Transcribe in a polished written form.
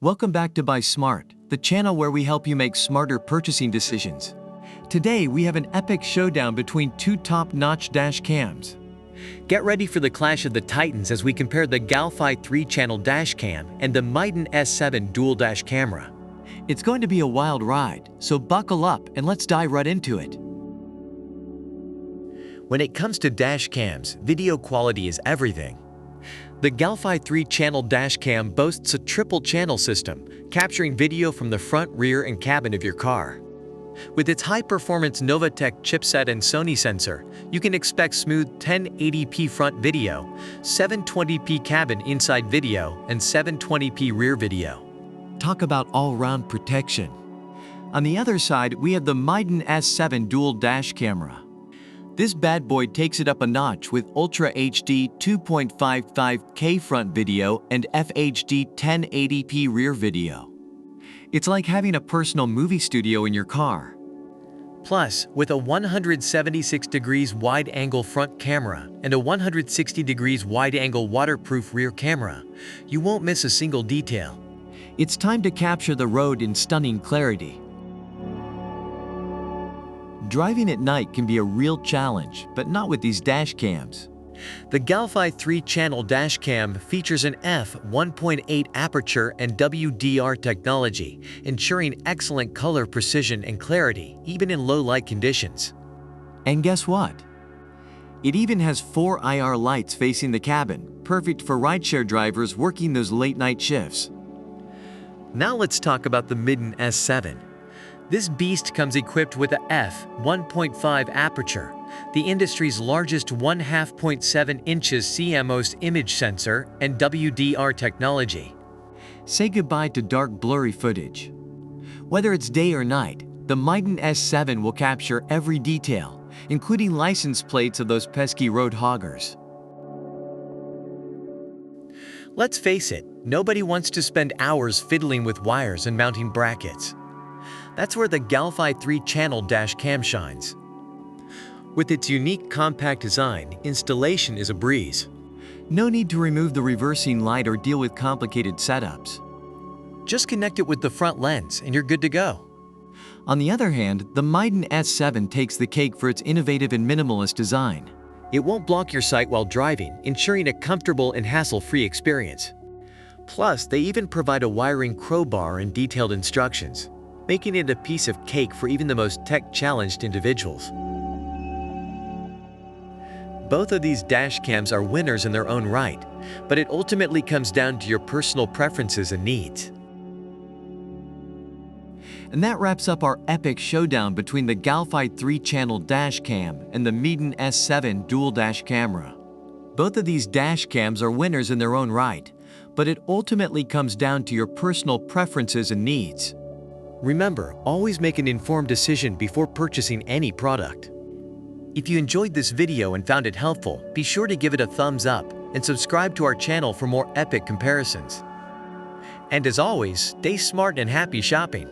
Welcome back to Buy Smart, the channel where we help you make smarter purchasing decisions. Today, we have an epic showdown between two top-notch dash cams. Get ready for the clash of the titans as we compare the Galphi 3-channel dash cam and the Miden S7 dual dash camera. It's going to be a wild ride, so buckle up and let's dive right into it. When it comes to dash cams, video quality is everything. The Galphi 3-channel dash cam boasts a triple-channel system, capturing video from the front, rear, and cabin of your car. With its high-performance Novatech chipset and Sony sensor, you can expect smooth 1080p front video, 720p cabin inside video, and 720p rear video. Talk about all-round protection. On the other side, we have the Miden S7 dual dash camera. This bad boy takes it up a notch with Ultra HD 2.55K front video and FHD 1080p rear video. It's like having a personal movie studio in your car. Plus, with a 176 degrees wide-angle front camera and a 160 degrees wide-angle waterproof rear camera, you won't miss a single detail. It's time to capture the road in stunning clarity. Driving at night can be a real challenge, but not with these dash cams. The Galphi 3-channel dash cam features an f1.8 aperture and WDR technology, ensuring excellent color precision and clarity, even in low light conditions. And guess what? It even has 4 IR lights facing the cabin, perfect for rideshare drivers working those late-night shifts. Now let's talk about the Miden S7. This beast comes equipped with a f1.5 aperture, the industry's largest 1/2.7 inches CMOS image sensor, and WDR technology. Say goodbye to dark, blurry footage. Whether it's day or night, the Miden S7 will capture every detail, including license plates of those pesky road hoggers. Let's face it, nobody wants to spend hours fiddling with wires and mounting brackets. That's where the Galphi 3-channel dash cam shines. With its unique compact design, installation is a breeze. No need to remove the reversing light or deal with complicated setups. Just connect it with the front lens and you're good to go. On the other hand, the Miden S7 takes the cake for its innovative and minimalist design. It won't block your sight while driving, ensuring a comfortable and hassle-free experience. Plus, they even provide a wiring crowbar and detailed instructions, making it a piece of cake for even the most tech-challenged individuals. Both of these dash cams are winners in their own right, but it ultimately comes down to your personal preferences and needs. And that wraps up our epic showdown between the Galphi 3-channel dash cam and the Miden S7 dual dash camera. Both of these dash cams are winners in their own right, but it ultimately comes down to your personal preferences and needs. Remember, always make an informed decision before purchasing any product. If you enjoyed this video and found it helpful, be sure to give it a thumbs up and subscribe to our channel for more epic comparisons. And as always, stay smart and happy shopping.